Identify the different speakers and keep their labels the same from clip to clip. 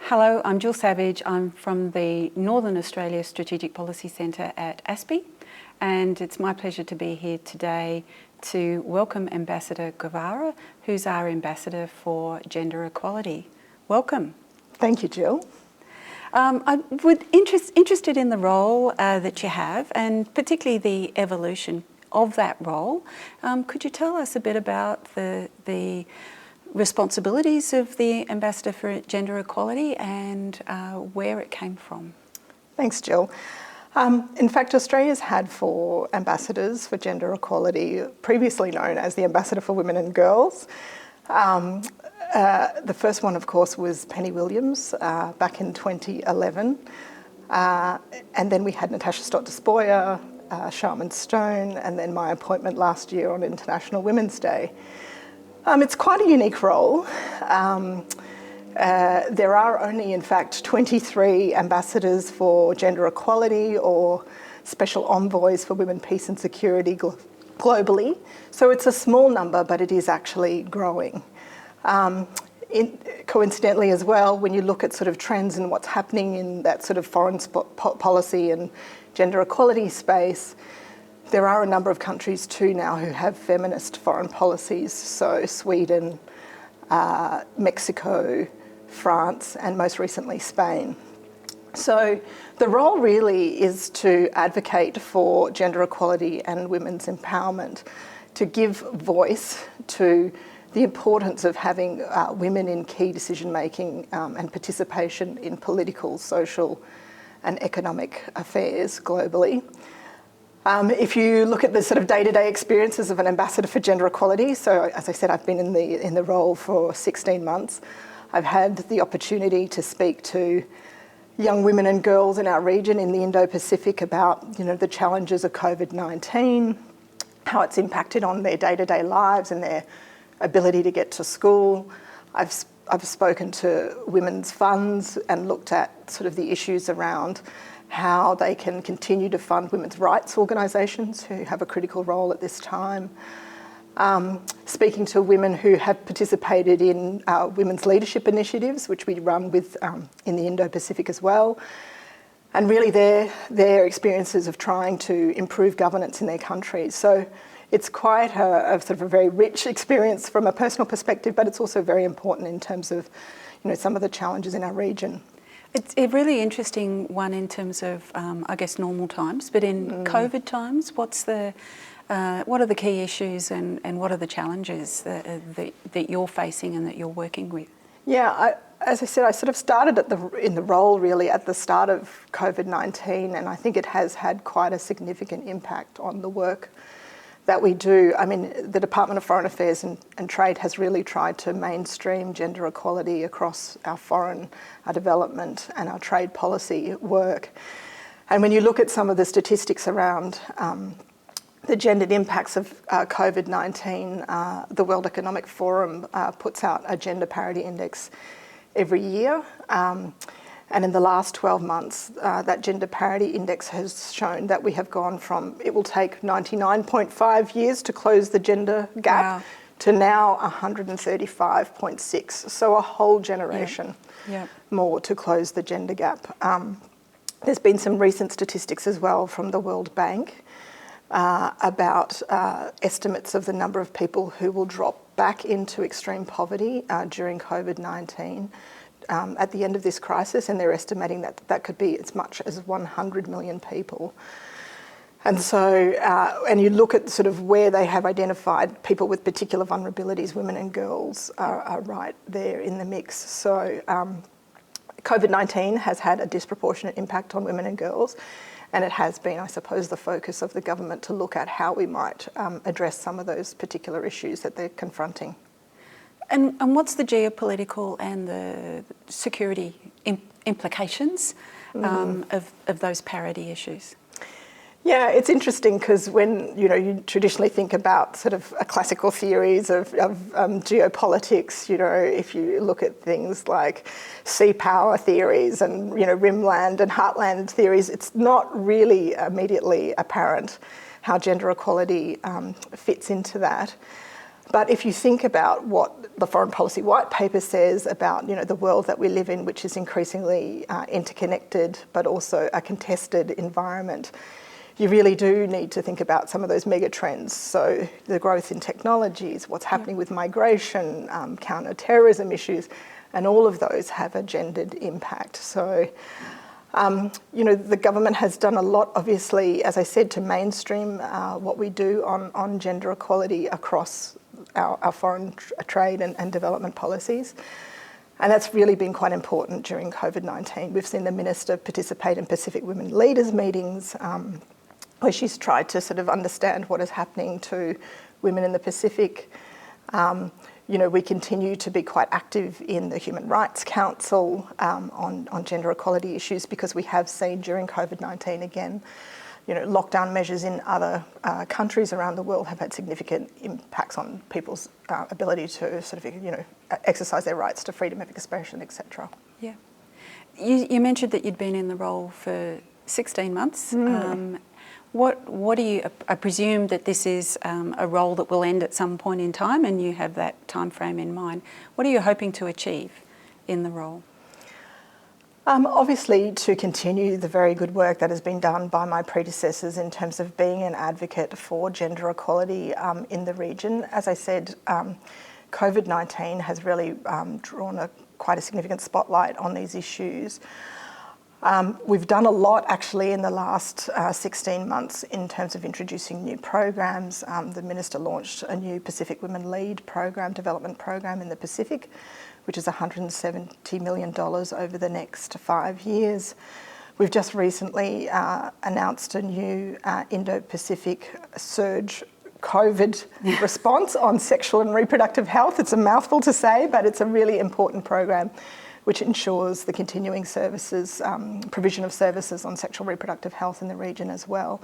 Speaker 1: Hello, I'm Gill Savage. I'm from the Northern Australia Strategic Policy Centre at ASPI, and it's my pleasure to be here today to welcome Ambassador Guivarra, who's our Ambassador for Gender Equality. Welcome.
Speaker 2: Thank you, Jill.
Speaker 1: I'm interested in the role that you have, and particularly the evolution of that role. Could you tell us a bit about the responsibilities of the Ambassador for Gender Equality and where it came from?
Speaker 2: Thanks, Jill. In fact, Australia's had 4 ambassadors for gender equality, previously known as the Ambassador for Women and Girls. The first one, of course, was Penny Williams back in 2011. And then we had Natasha Stott-Despoja, Sharman Stone, and then my appointment last year on International Women's Day. It's quite a unique role. There are only, in fact, 23 ambassadors for gender equality or special envoys for women, peace and security globally. So it's a small number, but it is actually growing. Coincidentally as well, when you look at sort of trends and what's happening in that sort of foreign policy and gender equality space, there are a number of countries too now who have feminist foreign policies. So Sweden, Mexico, France, and most recently Spain. So the role really is to advocate for gender equality and women's empowerment, to give voice to the importance of having women in key decision-making and participation in political, social and economic affairs globally. If you look at the sort of day-to-day experiences of an ambassador for gender equality, so as I said, I've been in the role for 16 months. I've had the opportunity to speak to young women and girls in our region in the Indo-Pacific about, the challenges of COVID-19, how it's impacted on their day-to-day lives and their ability to get to school. I've spoken to women's funds and looked at sort of the issues around how they can continue to fund women's rights organisations who have a critical role at this time. Speaking to women who have participated in women's leadership initiatives, which we run with in the Indo-Pacific as well, and really their experiences of trying to improve governance in their countries. So it's quite a sort of a very rich experience from a personal perspective, but it's also very important in terms of, some of the challenges in our region.
Speaker 1: It's a really interesting one in terms of, I guess, normal times, but in COVID times, what are the key issues and what are the challenges that you're facing and that you're working with?
Speaker 2: Yeah, as I said, I sort of started in the role really at the start of COVID-19, and I think it has had quite a significant impact on the work that we do. I mean, the Department of Foreign Affairs and Trade has really tried to mainstream gender equality across our foreign, our development and our trade policy work. And when you look at some of the statistics around the gendered impacts of COVID-19, the World Economic Forum puts out a gender parity index every year. And in the last 12 months, that gender parity index has shown that we have gone from, it will take 99.5 years to close the gender gap, to now 135.6. So a whole generation more to close the gender gap. There's been some recent statistics as well from the World Bank about estimates of the number of people who will drop back into extreme poverty during COVID-19. At the end of this crisis, and they're estimating that could be as much as 100 million people. And so, and you look at sort of where they have identified people with particular vulnerabilities, women and girls are right there in the mix. So COVID-19 has had a disproportionate impact on women and girls, and it has been, I suppose, the focus of the government to look at how we might address some of those particular issues that they're confronting.
Speaker 1: And what's the geopolitical and the security implications of those parity issues?
Speaker 2: Yeah, it's interesting because when you traditionally think about sort of classical theories of geopolitics, if you look at things like sea power theories and rimland and heartland theories, it's not really immediately apparent how gender equality fits into that. But if you think about what the Foreign Policy White Paper says about the world that we live in, which is increasingly interconnected but also a contested environment, you really do need to think about some of those mega trends. So the growth in technologies, what's happening with migration, counter-terrorism issues, and all of those have a gendered impact. So the government has done a lot, obviously, as I said, to mainstream what we do on gender equality across our foreign trade and development policies. And that's really been quite important during COVID-19. We've seen the Minister participate in Pacific Women Leaders meetings where she's tried to sort of understand what is happening to women in the Pacific. We continue to be quite active in the Human Rights Council on gender equality issues, because we have seen during COVID-19 again, lockdown measures in other countries around the world have had significant impacts on people's ability to sort of, exercise their rights to freedom of expression, etc.
Speaker 1: Yeah. You mentioned that you'd been in the role for 16 months. What do you, I presume that this is a role that will end at some point in time, and you have that time frame in mind. What are you hoping to achieve in the role?
Speaker 2: Obviously, to continue the very good work that has been done by my predecessors in terms of being an advocate for gender equality in the region. As I said, COVID-19 has really drawn quite a significant spotlight on these issues. We've done a lot actually in the last 16 months in terms of introducing new programs. The Minister launched a new Pacific Women Lead program, development program in the Pacific, which is $170 million over the next 5 years. We've just recently announced a new Indo-Pacific surge COVID response on sexual and reproductive health. It's a mouthful to say, but it's a really important program which ensures the continuing services, provision of services on sexual reproductive health in the region as well.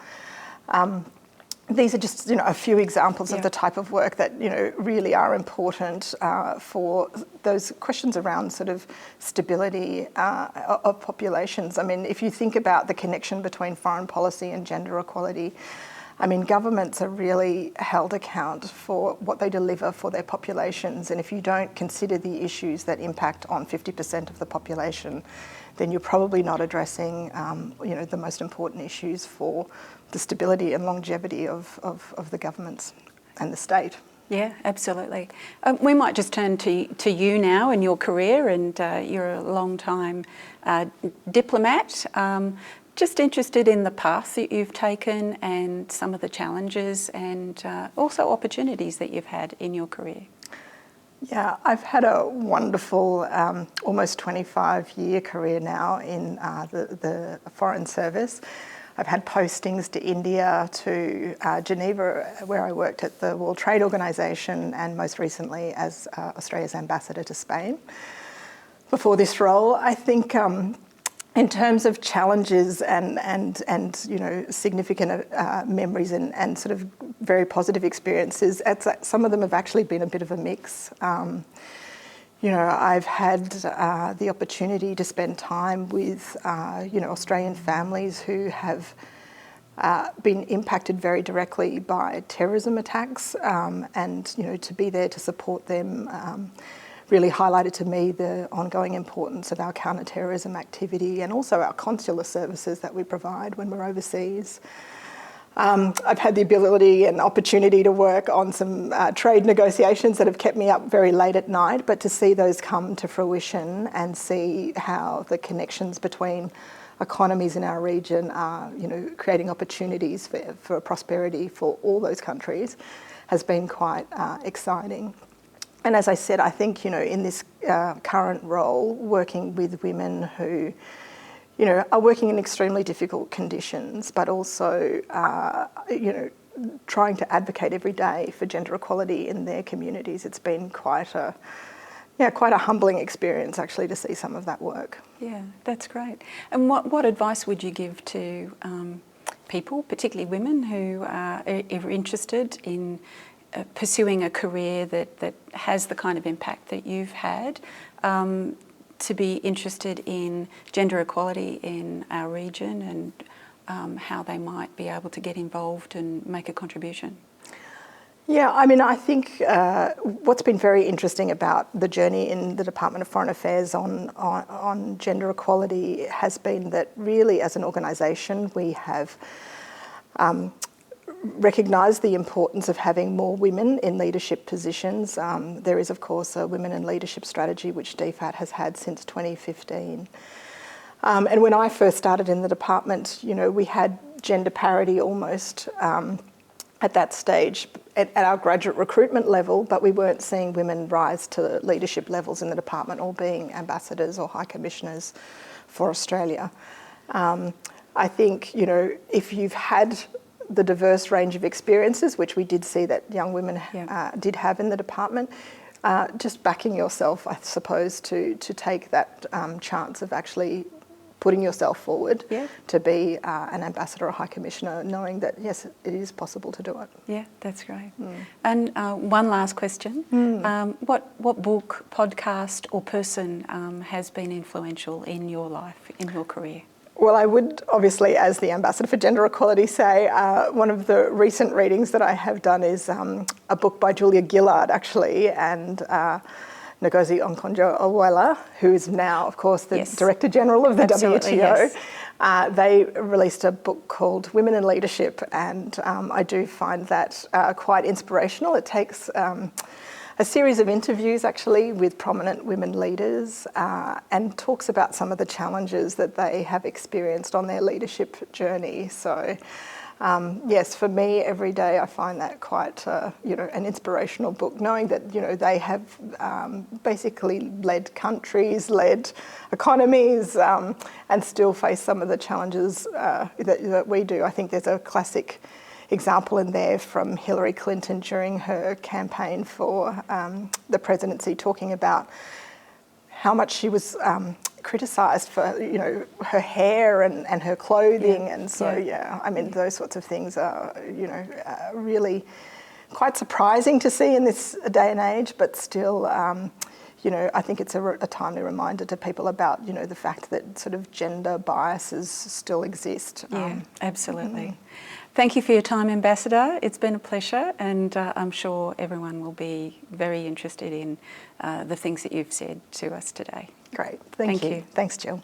Speaker 2: These are just a few examples of the type of work that really are important for those questions around sort of stability of populations. I mean, if you think about the connection between foreign policy and gender equality, I mean, governments are really held account for what they deliver for their populations, and if you don't consider the issues that impact on 50% of the population, then you're probably not addressing the most important issues for the stability and longevity of the governments and the state.
Speaker 1: Yeah, absolutely. We might just turn to you now in your career, and you're a long-time diplomat. Just interested in the path that you've taken and some of the challenges and also opportunities that you've had in your career.
Speaker 2: Yeah, I've had a wonderful almost 25-year career now in the Foreign Service. I've had postings to India, to Geneva, where I worked at the World Trade Organization, and most recently as Australia's ambassador to Spain. Before this role, I think in terms of challenges and significant memories and sort of very positive experiences, some of them have actually been a bit of a mix. I've had the opportunity to spend time with Australian families who have been impacted very directly by terrorism attacks, and to be there to support them really highlighted to me the ongoing importance of our counter-terrorism activity and also our consular services that we provide when we're overseas. I've had the ability and opportunity to work on some trade negotiations that have kept me up very late at night, but to see those come to fruition and see how the connections between economies in our region are, creating opportunities for prosperity for all those countries has been quite exciting. And as I said, I think, in this current role, working with women who, are working in extremely difficult conditions, but also, trying to advocate every day for gender equality in their communities, it's been quite a humbling experience actually to see some of that work.
Speaker 1: Yeah, that's great. And what advice would you give to people, particularly women, who are interested in pursuing a career that has the kind of impact that you've had, to be interested in gender equality in our region and how they might be able to get involved and make a contribution?
Speaker 2: Yeah, I mean, I think what's been very interesting about the journey in the Department of Foreign Affairs on gender equality has been that really as an organisation we have recognised the importance of having more women in leadership positions. There is, of course, a Women in Leadership strategy which DFAT has had since 2015. And when I first started in the department, you know, we had gender parity almost at that stage at our graduate recruitment level, but we weren't seeing women rise to leadership levels in the department or being ambassadors or high commissioners for Australia. I think, you know, if you've had the diverse range of experiences, which we did see that young women did have in the department, just backing yourself, I suppose, to take that chance of actually putting yourself forward to be an ambassador or high commissioner, knowing that, yes, it is possible to do it.
Speaker 1: Yeah, that's great. And one last question. What book, podcast or person has been influential in your life, in your career?
Speaker 2: Well, I would obviously, as the Ambassador for Gender Equality, say one of the recent readings that I have done is a book by Julia Gillard, actually, and Ngozi Okonjo-Iweala, who is now, of course, the Director General of the WTO. Yes. They released a book called Women in Leadership, and I do find that quite inspirational. It takes a series of interviews actually with prominent women leaders and talks about some of the challenges that they have experienced on their leadership journey. So yes, for me, every day I find that quite, you know, an inspirational book, knowing that, you know, they have basically led countries, led economies, and still face some of the challenges that we do. I think there's a classic example in there from Hillary Clinton during her campaign for the presidency, talking about how much she was criticised for, you know, her hair and her clothing, and so I mean those sorts of things are, you know, really quite surprising to see in this day and age, but still, you know, I think it's a timely reminder to people about, you know, the fact that sort of gender biases still exist.
Speaker 1: Yeah, absolutely. Thank you for your time, Ambassador. It's been a pleasure, and I'm sure everyone will be very interested in the things that you've said to us today.
Speaker 2: Great. Thank you. Thanks, Jill.